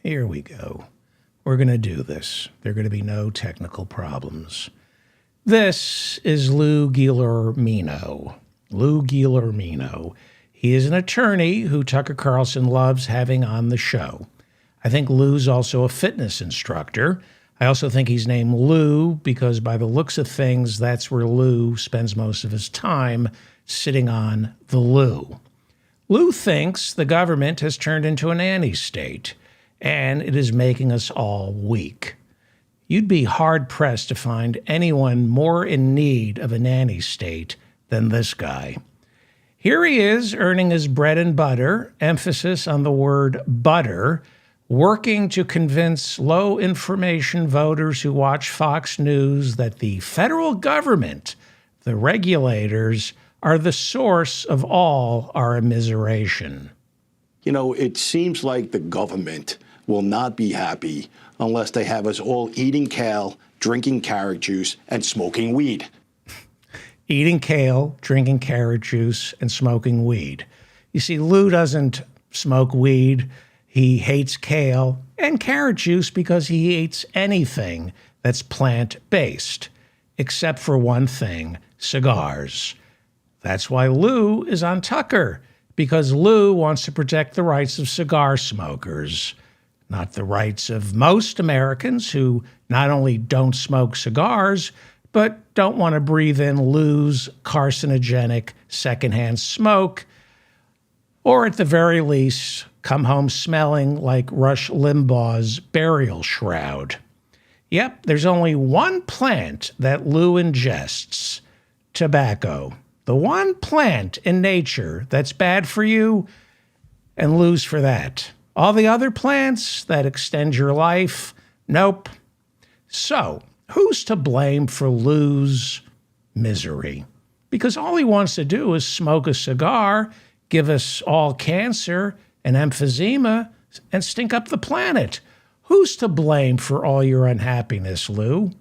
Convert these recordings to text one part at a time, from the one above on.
Here we go. We're going to do this. There are going to be no technical problems. This is Lou Guillermino. Lou Guillermino. He is an attorney who Tucker Carlson loves having on the show. I think Lou's also a fitness instructor. I also think he's named Lou because by the looks of things, that's where Lou spends most of his time, sitting on the loo. Lou thinks the government has turned into a nanny state, and it is making us all weak. You'd be hard-pressed to find anyone more in need of a nanny state than this guy. Here he is, earning his bread and butter, emphasis on the word butter, working to convince low-information voters who watch Fox News that the federal government, the regulators, are the source of all our immiseration. You know, it seems like the government will not be happy unless they have us all eating kale, drinking carrot juice, and smoking weed. Eating kale, drinking carrot juice, and smoking weed. You see, Lou doesn't smoke weed. He hates kale and carrot juice because he hates anything that's plant-based, except for one thing, cigars. That's why Lou is on Tucker, because Lou wants to protect the rights of cigar smokers, not the rights of most Americans who not only don't smoke cigars, but don't want to breathe in Lou's carcinogenic secondhand smoke, or at the very least, come home smelling like Rush Limbaugh's burial shroud. Yep, there's only one plant that Lou ingests, tobacco. The one plant in nature that's bad for you, and Lou's for that. All the other plants that extend your life, nope. So, who's to blame for Lou's misery? Because all he wants to do is smoke a cigar, give us all cancer and emphysema, and stink up the planet. Who's to blame for all your unhappiness, Lou?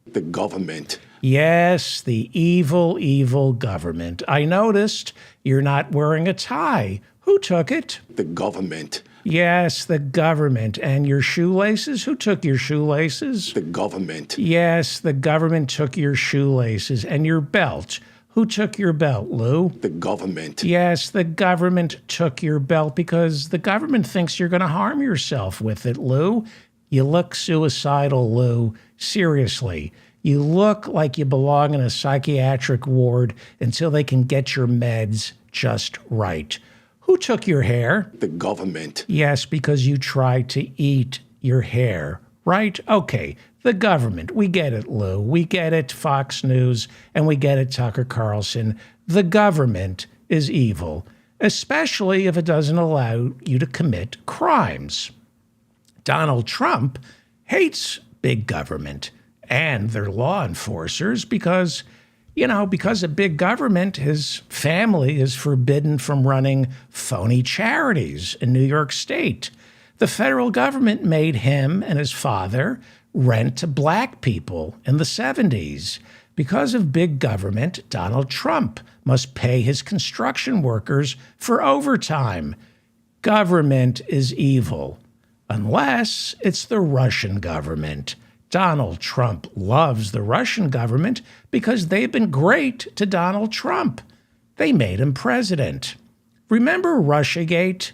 The government. Yes, the evil, evil government. I noticed you're not wearing a tie. Who took it? The government. Yes, the government. And your shoelaces? Who took your shoelaces? The government. Yes, the government took your shoelaces. And your belt? Who took your belt, Lou? The government. Yes, the government took your belt because the government thinks you're going to harm yourself with it, Lou. You look suicidal, Lou. Seriously. You look like you belong in a psychiatric ward until they can get your meds just right. Who took your hair? The government. Yes, because you tried to eat your hair, right? Okay, the government. We get it, Lou. We get it, Fox News, and we get it, Tucker Carlson. The government is evil, especially if it doesn't allow you to commit crimes. Donald Trump hates big government and their law enforcers because of big government, his family is forbidden from running phony charities in New York State. The federal government made him and his father rent to black people in the 70s. Because of big government, Donald Trump must pay his construction workers for overtime. Government is evil, unless it's the Russian government. Donald Trump loves the Russian government because they've been great to Donald Trump. They made him president. Remember Russiagate?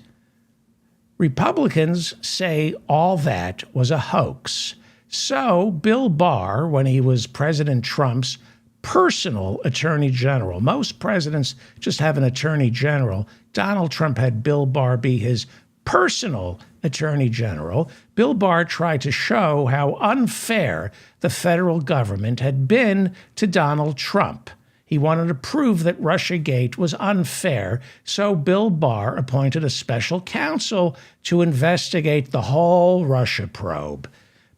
Republicans say all that was a hoax. So Bill Barr, when he was President Trump's personal attorney general, most presidents just have an attorney general. Donald Trump had Bill Barr be his personal attorney general. Bill Barr tried to show how unfair the federal government had been to Donald Trump. He wanted to prove that Russiagate was unfair, so Bill Barr appointed a special counsel to investigate the whole Russia probe.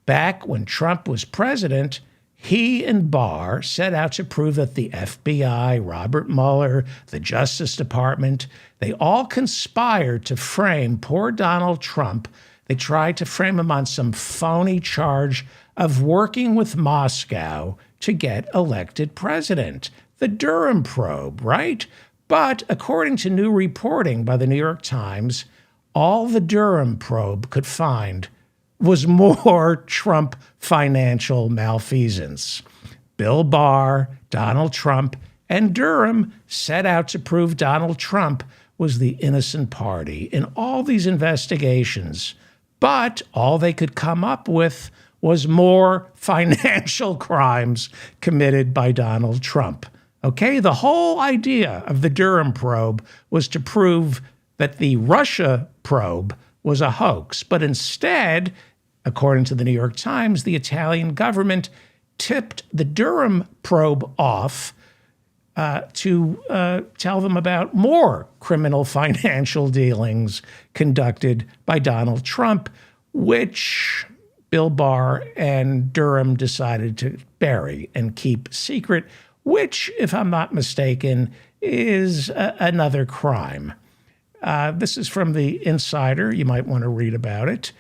Back when Trump was president, he and Barr set out to prove that the FBI, Robert Mueller, the Justice Department, they all conspired to frame poor Donald Trump. They tried to frame him on some phony charge of working with Moscow to get elected president. The Durham probe, right? But according to new reporting by the New York Times, all the Durham probe could find was more Trump financial malfeasance. Bill Barr, Donald Trump, and Durham set out to prove Donald Trump was the innocent party in all these investigations. But all they could come up with was more financial crimes committed by Donald Trump. Okay, the whole idea of the Durham probe was to prove that the Russia probe was a hoax. But instead, according to the New York Times, the Italian government tipped the Durham probe off to tell them about more criminal financial dealings conducted by Donald Trump, which Bill Barr and Durham decided to bury and keep secret, which, if I'm not mistaken, is another crime. This is from the Insider. You might want to read about it.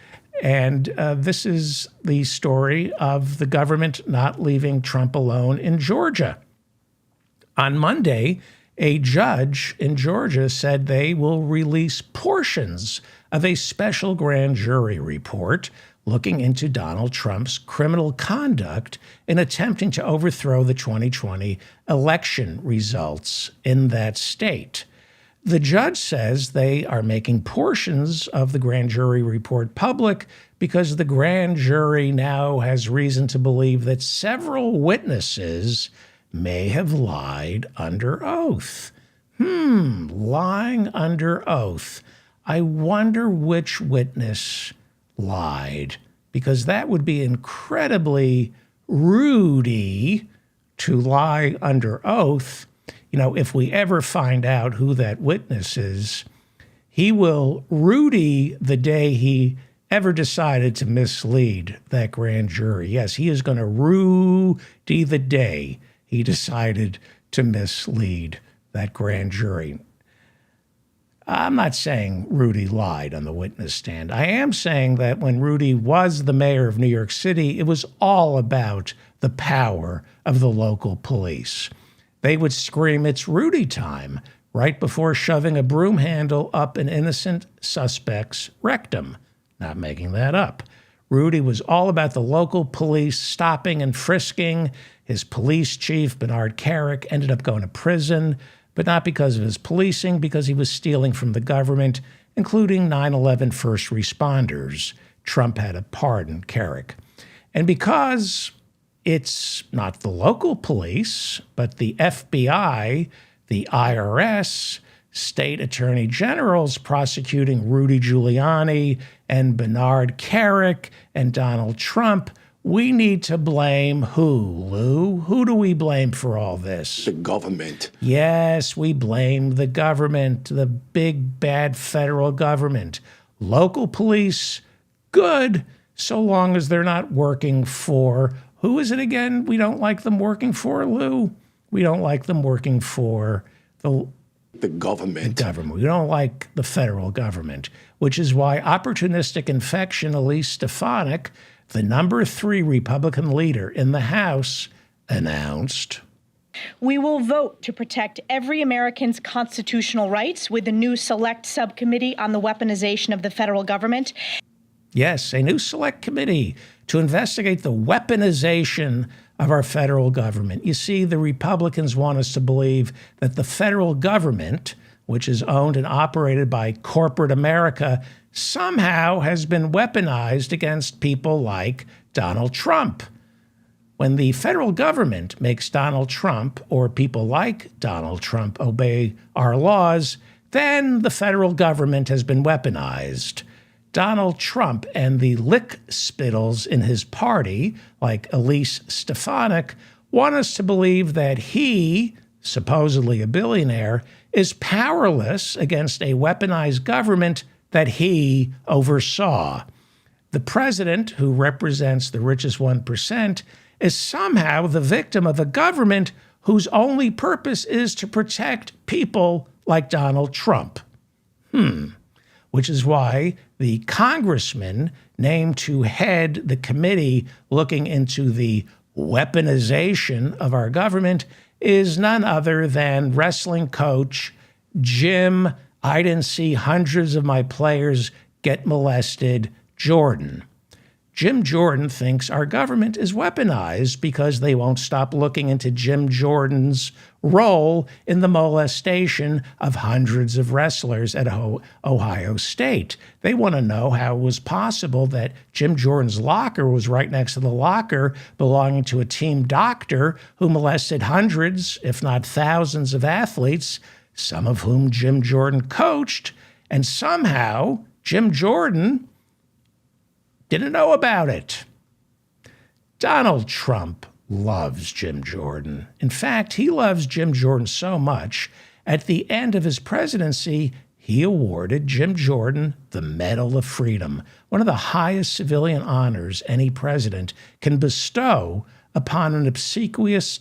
And this is the story of the government not leaving Trump alone in Georgia. On Monday, a judge in Georgia said they will release portions of a special grand jury report looking into Donald Trump's criminal conduct in attempting to overthrow the 2020 election results in that state. The judge says they are making portions of the grand jury report public because the grand jury now has reason to believe that several witnesses may have lied under oath. Lying under oath. I wonder which witness lied, because that would be incredibly rudy to lie under oath. You know, if we ever find out who that witness is, he will Rudy the day he ever decided to mislead that grand jury. Yes, he is going to Rudy the day he decided to mislead that grand jury. I'm not saying Rudy lied on the witness stand. I am saying that when Rudy was the mayor of New York City, it was all about the power of the local police. They would scream, "It's Rudy time," right before shoving a broom handle up an innocent suspect's rectum. Not making that up. Rudy was all about the local police stopping and frisking. His police chief, Bernard Kerik, ended up going to prison, but not because of his policing, because he was stealing from the government, including 9/11 first responders. Trump had to pardon Kerik. And because it's not the local police, but the FBI, the IRS, state attorney generals prosecuting Rudy Giuliani and Bernard Kerik and Donald Trump, we need to blame who, Lou? Who do we blame for all this? The government. Yes, we blame the government, the big bad federal government. Local police, good, so long as they're not working for, who is it again we don't like them working for, Lou? We don't like them working for the government. We don't like the federal government, which is why opportunistic infection Elise Stefanik, the number 3 Republican leader in the House, announced, "We will vote to protect every American's constitutional rights with a new select subcommittee on the weaponization of the federal government." Yes, a new select committee to investigate the weaponization of our federal government. You see, the Republicans want us to believe that the federal government, which is owned and operated by corporate America, somehow has been weaponized against people like Donald Trump. When the federal government makes Donald Trump or people like Donald Trump obey our laws, then the federal government has been weaponized. Donald Trump and the lick spittles in his party, like Elise Stefanik, want us to believe that he, supposedly a billionaire, is powerless against a weaponized government that he oversaw. The president, who represents the richest 1%, is somehow the victim of a government whose only purpose is to protect people like Donald Trump. Which is why the congressman named to head the committee looking into the weaponization of our government is none other than wrestling coach Jim I didn't see hundreds of my players get molested. Jordan. Jim Jordan thinks our government is weaponized because they won't stop looking into Jim Jordan's role in the molestation of hundreds of wrestlers at Ohio State. They want to know how it was possible that Jim Jordan's locker was right next to the locker belonging to a team doctor who molested hundreds, if not thousands, of athletes, some of whom Jim Jordan coached, and somehow Jim Jordan didn't know about it. Donald Trump loves Jim Jordan. In fact, he loves Jim Jordan so much, at the end of his presidency, he awarded Jim Jordan the Medal of Freedom, one of the highest civilian honors any president can bestow upon an obsequious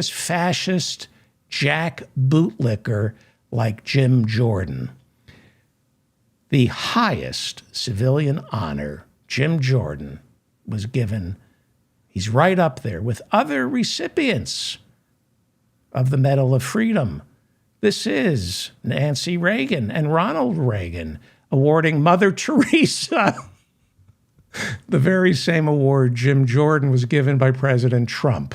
fascist jack bootlicker like Jim Jordan. The highest civilian honor Jim Jordan was given, he's right up there with other recipients of the Medal of Freedom. This is Nancy Reagan and Ronald Reagan awarding Mother Teresa the very same award Jim Jordan was given by President Trump.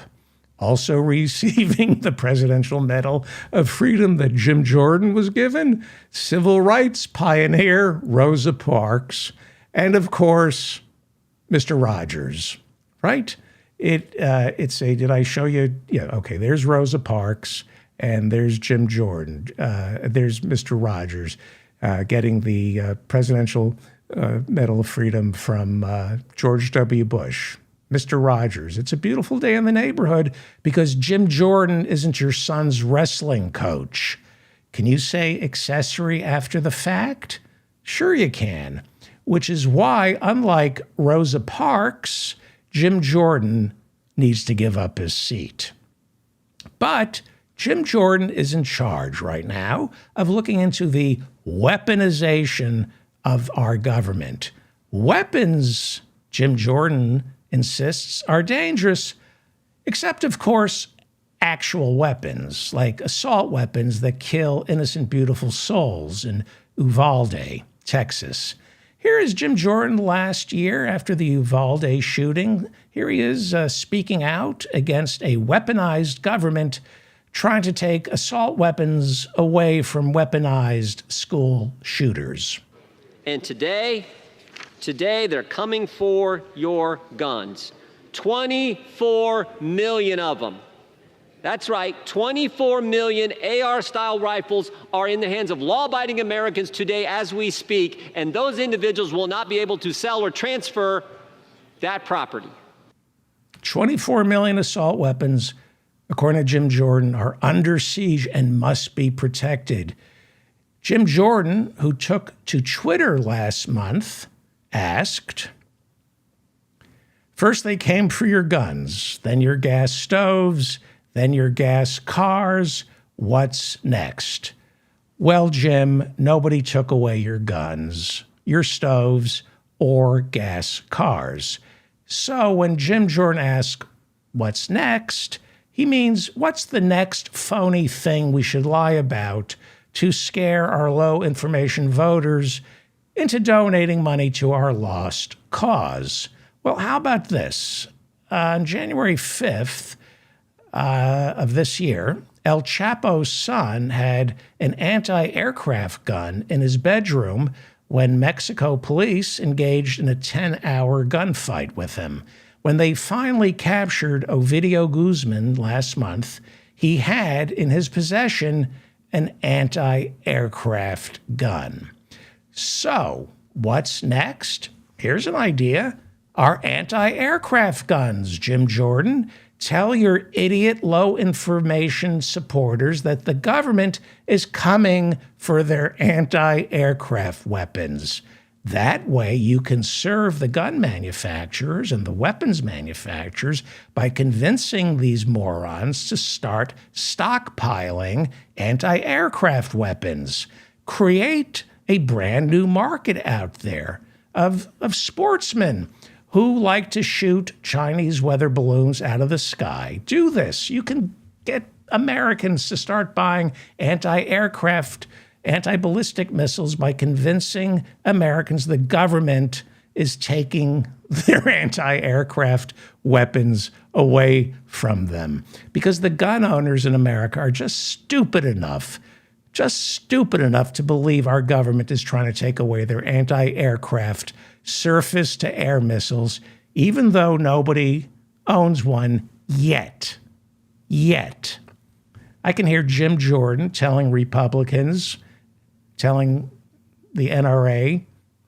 Also receiving the Presidential Medal of Freedom that Jim Jordan was given, civil rights pioneer Rosa Parks, and of course, Mr. Rogers, right? It's a, did I show you? Yeah, okay, there's Rosa Parks, and there's Jim Jordan. There's Mr. Rogers getting the Presidential Medal of Freedom from George W. Bush. Mr. Rogers, it's a beautiful day in the neighborhood because Jim Jordan isn't your son's wrestling coach. Can you say accessory after the fact? Sure you can, which is why, unlike Rosa Parks, Jim Jordan needs to give up his seat. But Jim Jordan is in charge right now of looking into the weaponization of our government. Weapons, Jim Jordan insists, are dangerous, except, of course, actual weapons, like assault weapons that kill innocent, beautiful souls in Uvalde, Texas. Here is Jim Jordan last year after the Uvalde shooting. Here he is speaking out against a weaponized government trying to take assault weapons away from weaponized school shooters. And today they're coming for your guns. 24 million of them. That's right, 24 million AR-style rifles are in the hands of law-abiding Americans today as we speak, and those individuals will not be able to sell or transfer that property. 24 million assault weapons, according to Jim Jordan, are under siege and must be protected. Jim Jordan, who took to Twitter last month, asked, "First they came for your guns, then your gas stoves, then your gas cars. What's next?" Well, Jim, nobody took away your guns, your stoves, or gas cars. So when Jim Jordan asks, what's next, he means what's the next phony thing we should lie about to scare our low information voters into donating money to our lost cause. Well, how about this? On January 5th of this year, El Chapo's son had an anti-aircraft gun in his bedroom when Mexico police engaged in a 10-hour gunfight with him. When they finally captured Ovidio Guzman last month, he had in his possession an anti-aircraft gun. So, what's next? Here's an idea. Our anti-aircraft guns, Jim Jordan. Tell your idiot low information supporters that the government is coming for their anti-aircraft weapons. That way you can serve the gun manufacturers and the weapons manufacturers by convincing these morons to start stockpiling anti-aircraft weapons. Create a brand new market out there of sportsmen who like to shoot Chinese weather balloons out of the sky. Do this. You can get Americans to start buying anti-aircraft anti-ballistic missiles by convincing Americans the government is taking their anti-aircraft weapons away from them. Because the gun owners in America are just stupid enough to believe our government is trying to take away their anti-aircraft surface-to-air missiles, even though nobody owns one yet. I can hear Jim Jordan telling Republicans, telling the NRA,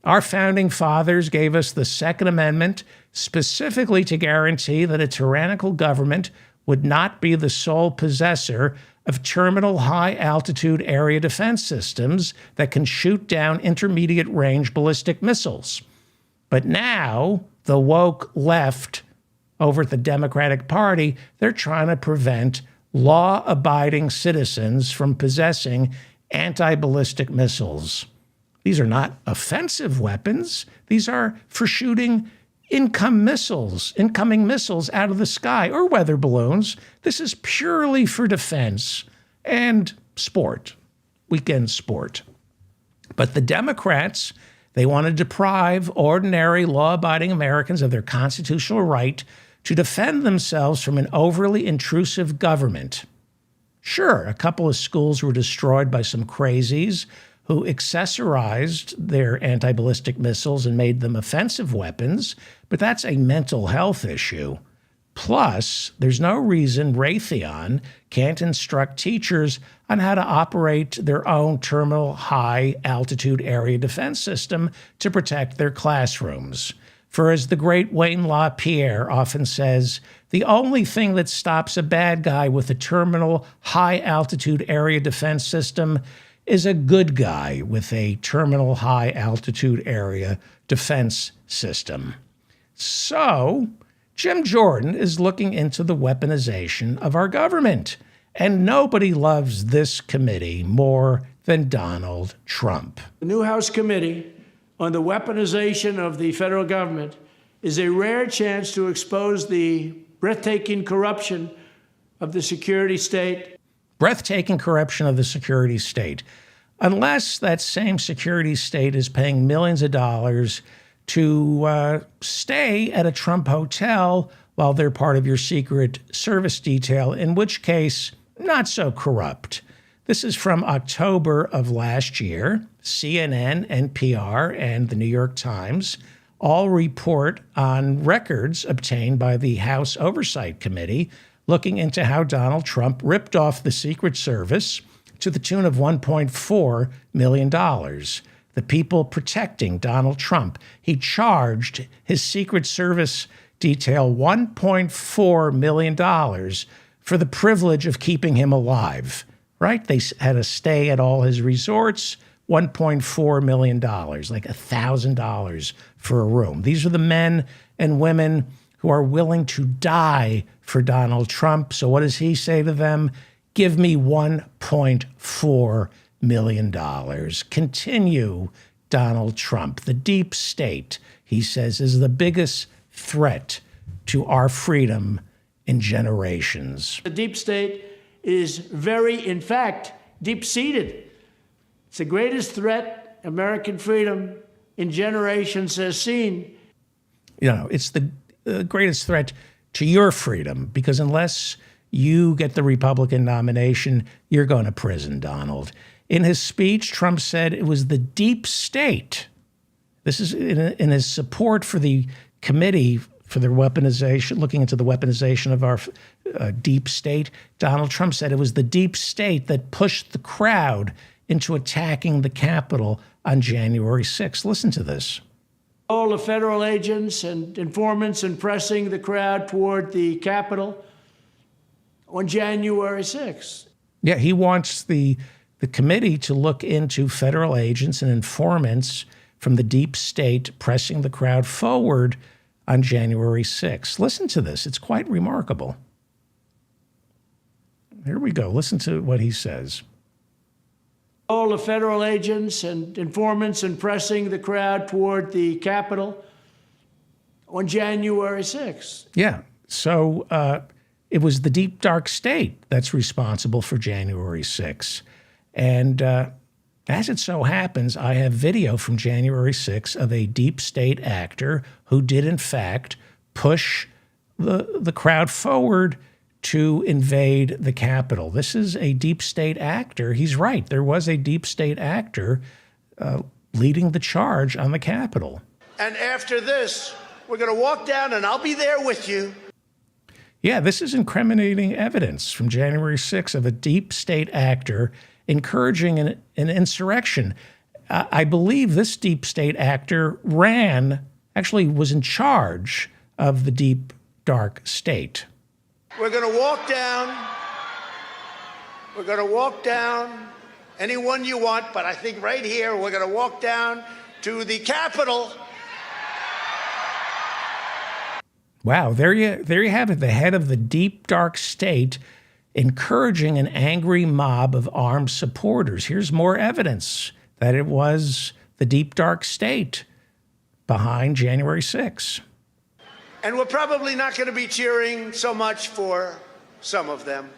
our founding fathers gave us the Second Amendment specifically to guarantee that a tyrannical government would not be the sole possessor of terminal high-altitude area defense systems that can shoot down intermediate-range ballistic missiles. But now, the woke left over at the Democratic Party, they're trying to prevent law-abiding citizens from possessing anti-ballistic missiles. These are not offensive weapons. These are for shooting incoming missiles out of the sky, or weather balloons. This is purely for defense and sport, weekend sport. But the Democrats, they want to deprive ordinary law-abiding Americans of their constitutional right to defend themselves from an overly intrusive government. Sure, a couple of schools were destroyed by some crazies who accessorized their anti-ballistic missiles and made them offensive weapons, but that's a mental health issue. Plus, there's no reason Raytheon can't instruct teachers on how to operate their own terminal high-altitude area defense system to protect their classrooms. For as the great Wayne LaPierre often says, the only thing that stops a bad guy with a terminal high-altitude area defense system is a good guy with a terminal high-altitude area defense system. So, Jim Jordan is looking into the weaponization of our government, and nobody loves this committee more than Donald Trump. The new House Committee on the Weaponization of the Federal Government is a rare chance to expose the breathtaking corruption of the security state. Breathtaking corruption of the security state. Unless that same security state is paying millions of dollars to stay at a Trump hotel while they're part of your Secret Service detail, in which case, not so corrupt. This is from October of last year. CNN, NPR, and the New York Times all report on records obtained by the House Oversight Committee looking into how Donald Trump ripped off the Secret Service to the tune of $1.4 million. The people protecting Donald Trump, he charged his Secret Service detail $1.4 million for the privilege of keeping him alive, right? They had to stay at all his resorts, $1.4 million, like $1,000 for a room. These are the men and women who are willing to die for Donald Trump. So what does he say to them? Give me $1.4 million. Continue, Donald Trump. The deep state, he says, is the biggest threat to our freedom in generations. The deep state is very, in fact, deep-seated. It's the greatest threat American freedom in generations has seen. You know, it's the greatest threat to your freedom, because unless you get the Republican nomination, you're going to prison, Donald. In his speech, Trump said it was the deep state. This is in his support for the committee for the weaponization, looking into the weaponization of our deep state. Donald Trump said it was the deep state that pushed the crowd into attacking the Capitol on January 6th. Listen to this. All the federal agents and informants and pressing the crowd toward the Capitol on January 6th. Yeah, he wants the committee to look into federal agents and informants from the deep state pressing the crowd forward on January 6th. Listen to this. It's quite remarkable. Here we go. Listen to what he says. All the federal agents and informants and pressing the crowd toward the Capitol on January 6th. Yeah. So it was the deep, dark state that's responsible for January 6th. And As it so happens, I have video from January 6 of a deep state actor who did, in fact, push the crowd forward to invade the Capitol. This is a deep state actor. He's right. There was a deep state actor leading the charge on the Capitol. And after this, we're going to walk down and I'll be there with you. Yeah, this is incriminating evidence from January 6 of a deep state actor encouraging an insurrection. I believe this deep state actor actually was in charge of the deep, dark state. We're going to walk down. We're going to walk down anyone you want, but I think right here we're going to walk down to the Capitol. Wow, there you have it, the head of the deep, dark state encouraging an angry mob of armed supporters. Here's more evidence that it was the deep, dark state behind January 6. And we're probably not going to be cheering so much for some of them,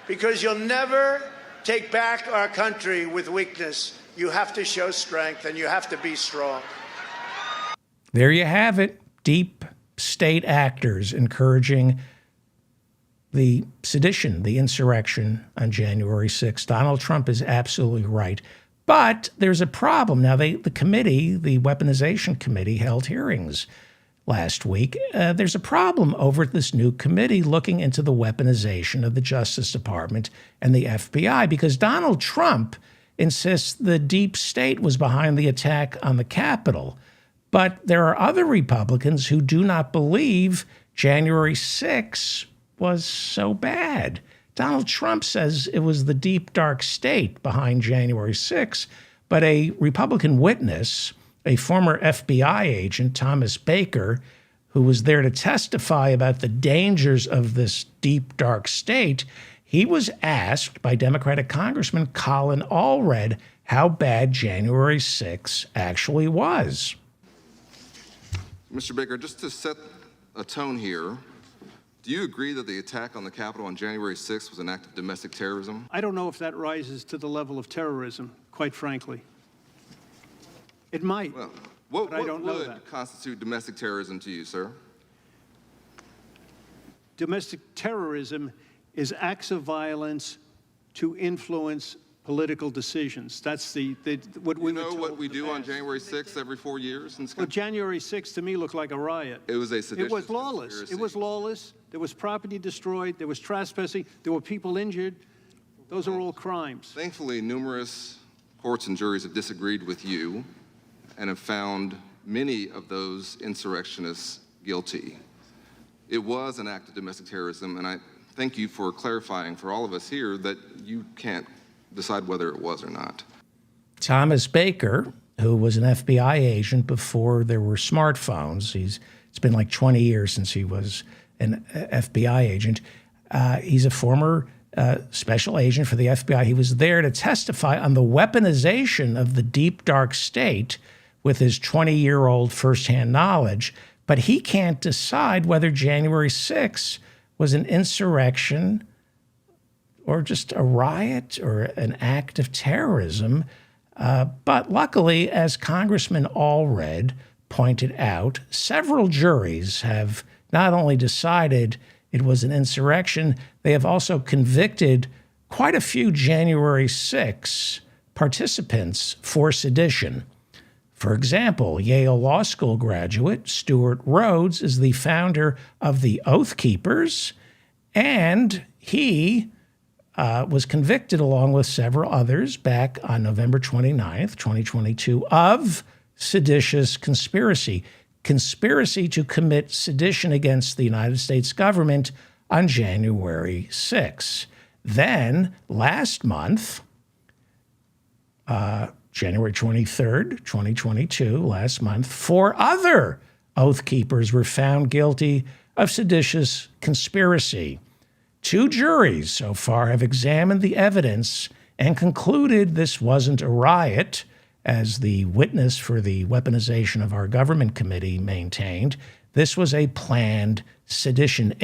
because you'll never take back our country with weakness. You have to show strength and you have to be strong. There you have it. Deep state actors encouraging the sedition, the insurrection on January 6th. Donald Trump is absolutely right. But there's a problem. Now, the committee, the Weaponization Committee, held hearings last week. There's a problem over at this new committee looking into the weaponization of the Justice Department and the FBI, because Donald Trump insists the deep state was behind the attack on the Capitol. But there are other Republicans who do not believe January 6 was so bad. Donald Trump says it was the deep, dark state behind January 6, but a Republican witness, a former FBI agent, Thomas Baker, who was there to testify about the dangers of this deep, dark state, he was asked by Democratic Congressman Colin Allred how bad January 6 actually was. Mr. Baker, just to set a tone here, do you agree that the attack on the Capitol on January 6th was an act of domestic terrorism? I don't know if that rises to the level of terrorism, quite frankly. It might. Well, but I what don't know would that. constitute domestic terrorism to you, sir? Domestic terrorism is acts of violence to influence political decisions. That's what we You know were told what we in the do on past. January 6th every 4 years in this Well, country? January 6th to me looked like a riot. It was a seditious It was lawless. conspiracy. It was lawless. There was property destroyed. There was trespassing. There were people injured. Those are all crimes. Thankfully, numerous courts and juries have disagreed with you and have found many of those insurrectionists guilty. It was an act of domestic terrorism, and I thank you for clarifying for all of us here that you can't decide whether it was or not. Thomas Baker, who was an FBI agent before there were smartphones, it's been like 20 years since he was an FBI agent. He's a former special agent for the FBI. He was there to testify on the weaponization of the deep, dark state with his 20-year-old firsthand knowledge. But he can't decide whether January 6 was an insurrection or just a riot or an act of terrorism. But luckily, as Congressman Allred pointed out, several juries have not only decided it was an insurrection, they have also convicted quite a few January 6 participants for sedition. For example, Yale Law School graduate Stuart Rhodes is the founder of the Oath Keepers, and he was convicted along with several others back on November 29th, 2022, of seditious conspiracy to commit sedition against the United States government on January 6. Then last month, January 23rd, 2022, last month, 4 other Oath Keepers were found guilty of seditious conspiracy. 2 juries so far have examined the evidence and concluded this wasn't a riot, as the witness for the Weaponization of Our Government Committee maintained. This was a planned sedition,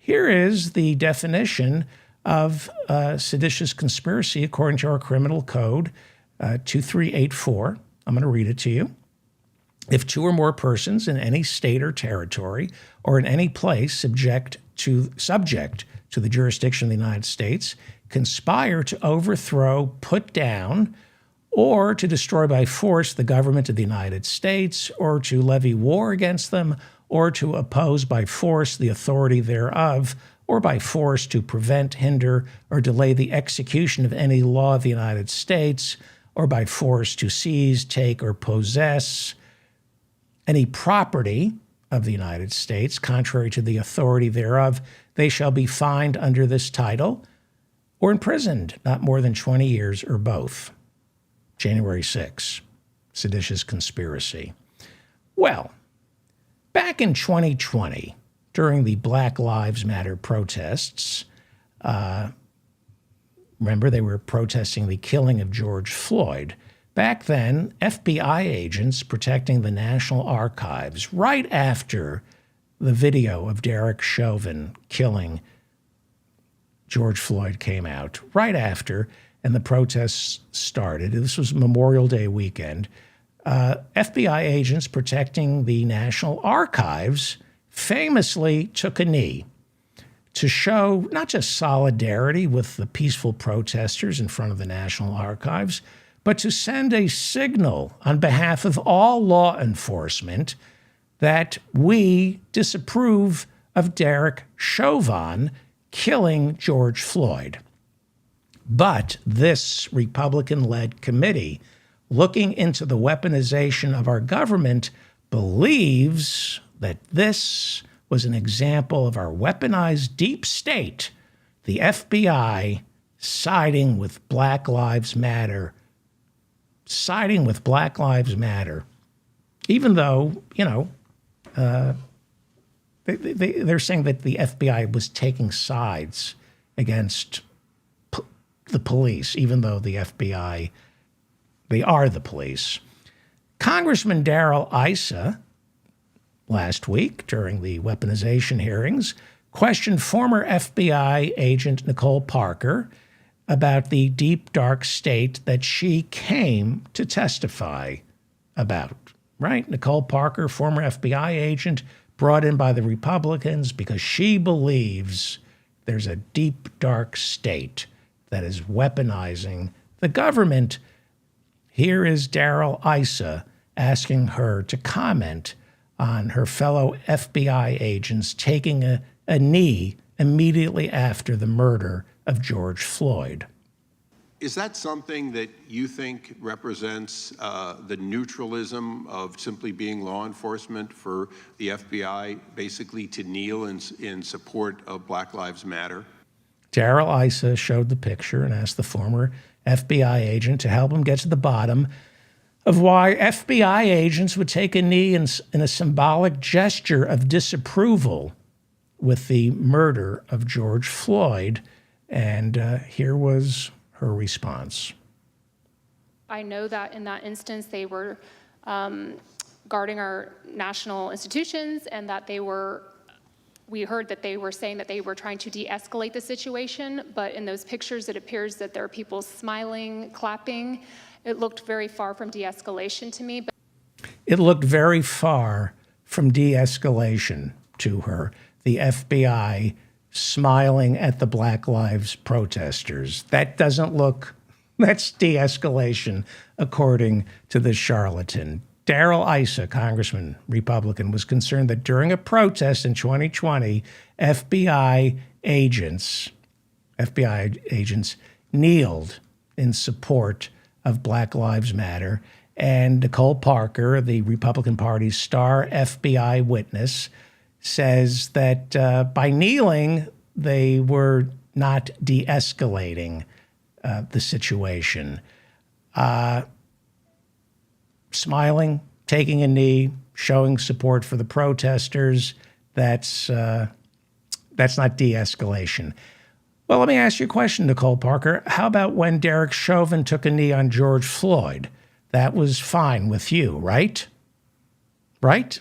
Here is the definition of seditious conspiracy according to our criminal code 2384. I'm going to read it to you. If two or more persons in any state or territory or in any place subject to the jurisdiction of the United States conspire to overthrow, put down, or to destroy by force the government of the United States, or to levy war against them, or to oppose by force the authority thereof, or by force to prevent, hinder, or delay the execution of any law of the United States, or by force to seize, take, or possess any property of the United States, contrary to the authority thereof, they shall be fined under this title or imprisoned not more than 20 years or both. January 6, seditious conspiracy. Well, back in 2020, during the Black Lives Matter protests, remember they were protesting the killing of George Floyd. Back then, FBI agents protecting the National Archives, right after the video of Derek Chauvin killing George Floyd came out, right after, and the protests started. This was Memorial Day weekend. FBI agents protecting the National Archives famously took a knee to show not just solidarity with the peaceful protesters in front of the National Archives, but to send a signal on behalf of all law enforcement that we disapprove of Derek Chauvin killing George Floyd. But this Republican-led committee, looking into the weaponization of our government, believes that this was an example of our weaponized deep state, the FBI siding with Black Lives Matter, even though, they're saying that the FBI was taking sides against the police, even though the FBI, they are the police. Congressman Darrell Issa, last week during the weaponization hearings, questioned former FBI agent Nicole Parker about the deep, dark state that she came to testify about, right? Nicole Parker, former FBI agent, brought in by the Republicans because she believes there's a deep, dark state that is weaponizing the government. Here is Darrell Issa asking her to comment on her fellow FBI agents taking a knee immediately after the murder of George Floyd. Is that something that you think represents the neutralism of simply being law enforcement for the FBI basically to kneel in support of Black Lives Matter? Darrell Issa showed the picture and asked the former FBI agent to help him get to the bottom of why FBI agents would take a knee in a symbolic gesture of disapproval with the murder of George Floyd. And here was her response. I know that in that instance, they were guarding our national institutions and that we heard that they were saying that they were trying to de-escalate the situation, but in those pictures, it appears that there are people smiling, clapping. It looked very far from de-escalation to me. It looked very far from de-escalation to her. The FBI smiling at the Black Lives protesters. That doesn't look, that's de-escalation, according to this charlatan. Darrell Issa, Congressman, Republican, was concerned that during a protest in 2020, FBI agents kneeled in support of Black Lives Matter. And Nicole Parker, the Republican Party's star FBI witness, says that by kneeling, they were not de-escalating the situation. Smiling, taking a knee, showing support for the protesters, that's not de-escalation. Well, let me ask you a question, Nicole Parker. How about when Derek Chauvin took a knee on George Floyd? That was fine with you, right? Right?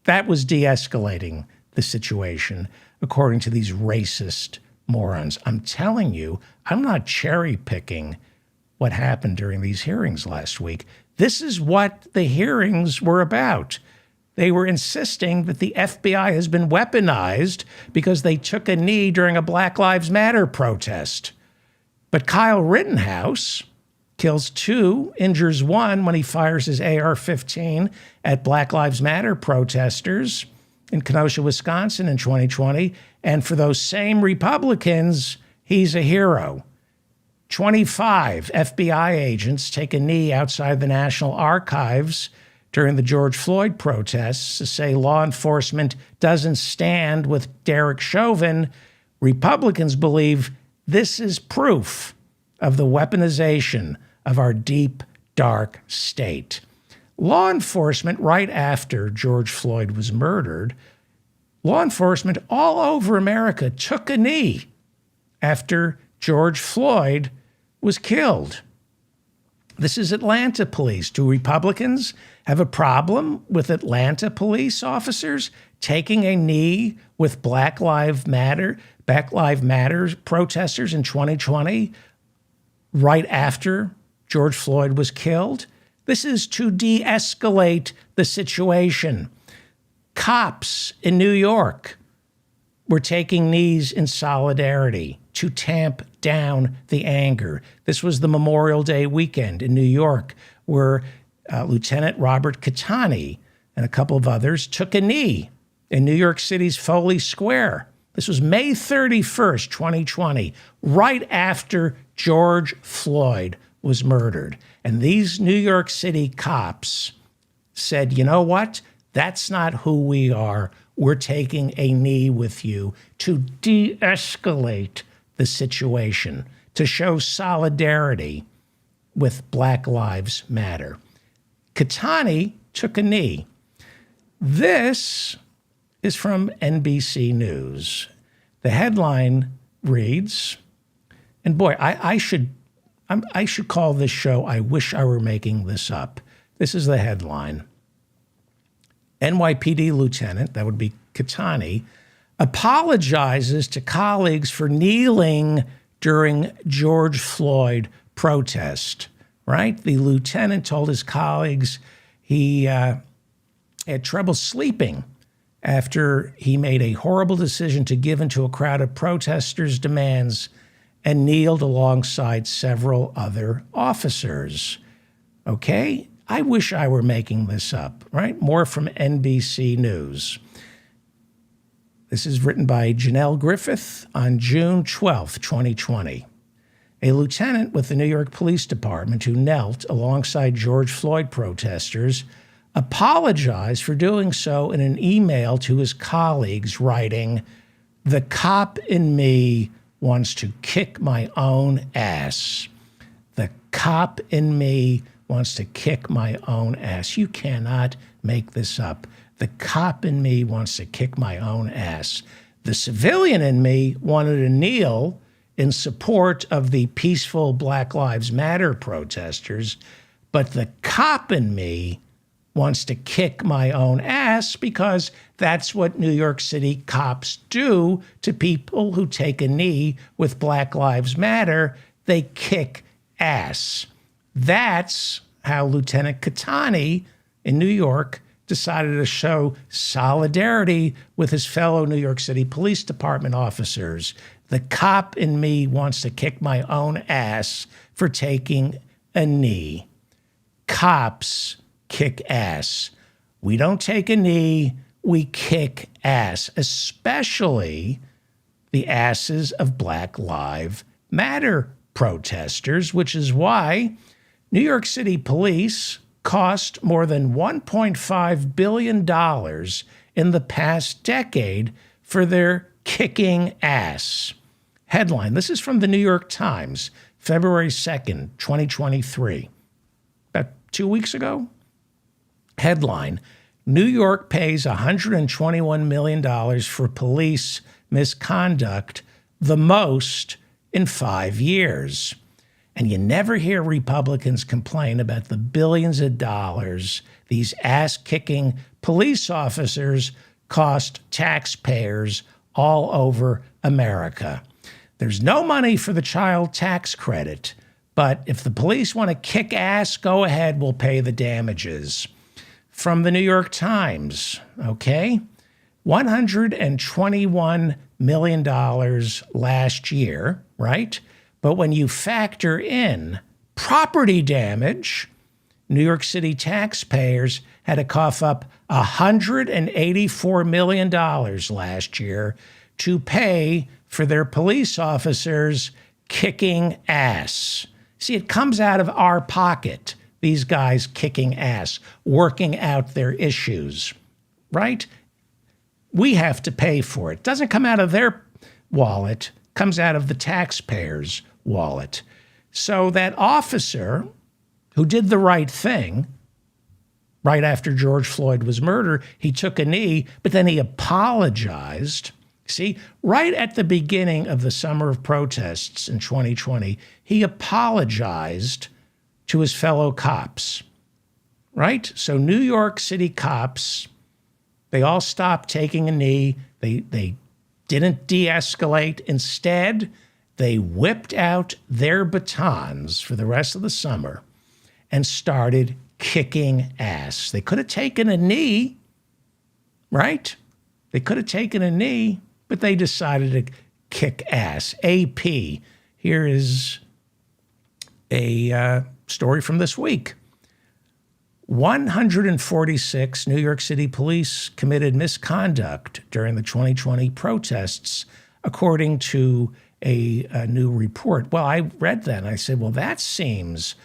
That was de-escalating the situation, according to these racist morons. I'm telling you, I'm not cherry picking what happened during these hearings last week. This is what the hearings were about. They were insisting that the FBI has been weaponized because they took a knee during a Black Lives Matter protest. But Kyle Rittenhouse kills 2, injures 1 when he fires his AR-15 at Black Lives Matter protesters in Kenosha, Wisconsin in 2020. And for those same Republicans, he's a hero. 25 FBI agents take a knee outside the National Archives during the George Floyd protests to say law enforcement doesn't stand with Derek Chauvin. Republicans believe this is proof of the weaponization of our deep, dark state. Law enforcement, right after George Floyd was murdered, law enforcement all over America took a knee after George Floyd was killed. This is Atlanta police. Do Republicans have a problem with Atlanta police officers taking a knee with Black Lives Matter protesters in 2020, right after George Floyd was killed? This is to de-escalate the situation. Cops in New York were taking knees in solidarity to tamp down the anger. This was the Memorial Day weekend in New York, where Lieutenant Robert Catani and a couple of others took a knee in New York City's Foley Square. This was May 31st, 2020, right after George Floyd was murdered. And these New York City cops said, you know what? That's not who we are. We're taking a knee with you to de-escalate the situation, to show solidarity with Black Lives Matter. Catani took a knee. This is from NBC News. The headline reads, and boy, I should call this show I Wish I Were Making This Up. This is the headline. NYPD lieutenant, that would be Catani, apologizes to colleagues for kneeling during George Floyd protest, right? The lieutenant told his colleagues he had trouble sleeping after he made a horrible decision to give in to a crowd of protesters' demands and kneeled alongside several other officers. Okay? I wish I were making this up, right? More from NBC News. This is written by Janelle Griffith on June 12th, 2020. A lieutenant with the New York Police Department who knelt alongside George Floyd protesters apologized for doing so in an email to his colleagues, writing, "The cop in me wants to kick my own ass. The cop in me wants to kick my own ass." You cannot make this up. The cop in me wants to kick my own ass. The civilian in me wanted to kneel in support of the peaceful Black Lives Matter protesters, but the cop in me wants to kick my own ass because that's what New York City cops do to people who take a knee with Black Lives Matter. They kick ass. That's how Lieutenant Catani in New York decided to show solidarity with his fellow New York City Police Department officers. The cop in me wants to kick my own ass for taking a knee. Cops kick ass. We don't take a knee, we kick ass, especially the asses of Black Lives Matter protesters, which is why New York City police cost more than $1.5 billion in the past decade for their kicking ass. Headline, this is from the New York Times, February 2nd, 2023, about 2 weeks ago. Headline, New York pays $121 million for police misconduct, the most in 5 years. And you never hear Republicans complain about the billions of dollars these ass-kicking police officers cost taxpayers all over America. There's no money for the child tax credit, but if the police want to kick ass, go ahead, we'll pay the damages. From the New York Times, okay? $121 million last year, right? But when you factor in property damage, New York City taxpayers had to cough up $184 million last year to pay for their police officers kicking ass. See, it comes out of our pocket, these guys kicking ass, working out their issues, right? We have to pay for it. It doesn't come out of their wallet, it comes out of the taxpayer's wallet. So that officer who did the right thing right after George Floyd was murdered, he took a knee, but then he apologized. See, right at the beginning of the summer of protests in 2020, he apologized to his fellow cops, right? So New York City cops, they all stopped taking a knee. They didn't de-escalate. Instead, they whipped out their batons for the rest of the summer and started kicking ass. They could have taken a knee, right? They could have taken a knee, but they decided to kick ass. AP, here is a story from this week. 146 New York City police committed misconduct during the 2020 protests, according to a new report. Well, I read that and I said, well, that seems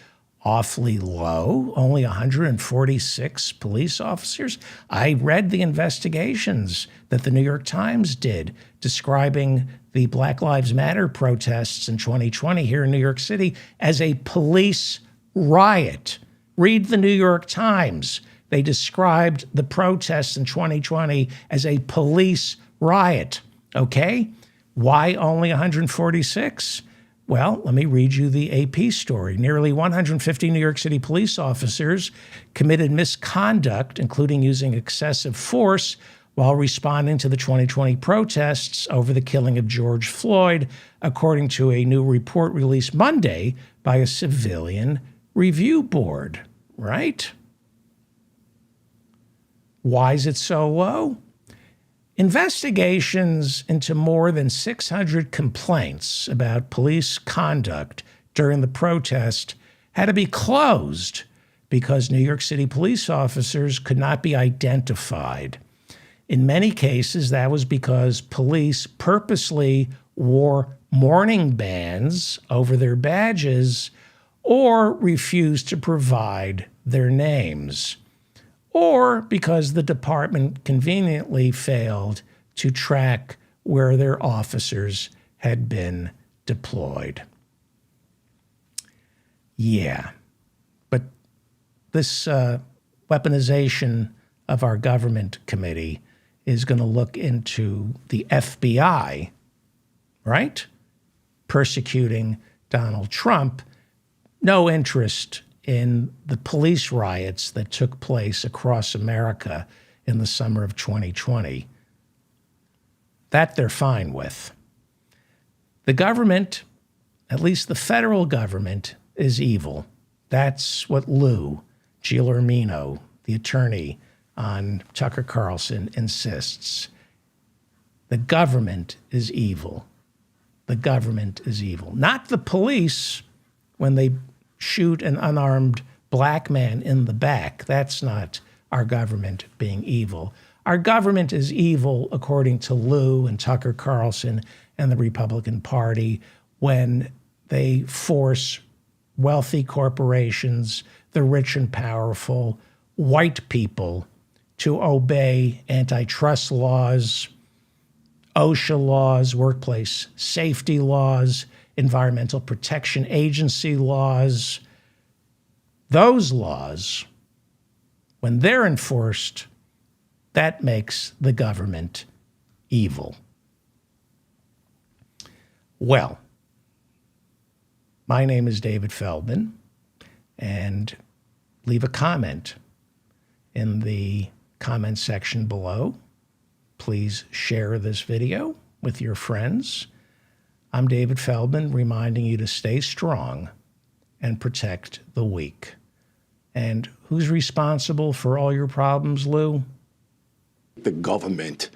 awfully low, only 146 police officers. I read the investigations that the New York Times did describing the Black Lives Matter protests in 2020 here in New York City as a police riot. Read the New York Times. They described the protests in 2020 as a police riot, okay? Why only 146? Well, let me read you the AP story. Nearly 150 New York City police officers committed misconduct, including using excessive force while responding to the 2020 protests over the killing of George Floyd, according to a new report released Monday by a civilian review board, right? Why is it so low? Investigations into more than 600 complaints about police conduct during the protest had to be closed because New York City police officers could not be identified. In many cases, that was because police purposely wore mourning bands over their badges or refused to provide their names, or because the department conveniently failed to track where their officers had been deployed. Yeah, but this weaponization of our government committee is going to look into the FBI, right? Persecuting Donald Trump. No interest in the police riots that took place across America in the summer of 2020. That they're fine with. The government, at least the federal government, is evil. That's what Lou Giuliano, the attorney on Tucker Carlson, insists. The government is evil. The government is evil. Not the police when they shoot an unarmed black man in the back. That's not our government being evil. Our government is evil, according to Lou and Tucker Carlson and the Republican Party, when they force wealthy corporations, the rich and powerful, white people to obey antitrust laws, OSHA laws, workplace safety laws, Environmental Protection Agency laws. Those laws, when they're enforced, that makes the government evil. Well, my name is David Feldman, and leave a comment in the comment section below. Please share this video with your friends. I'm David Feldman, reminding you to stay strong and protect the weak. And who's responsible for all your problems, Lou? The government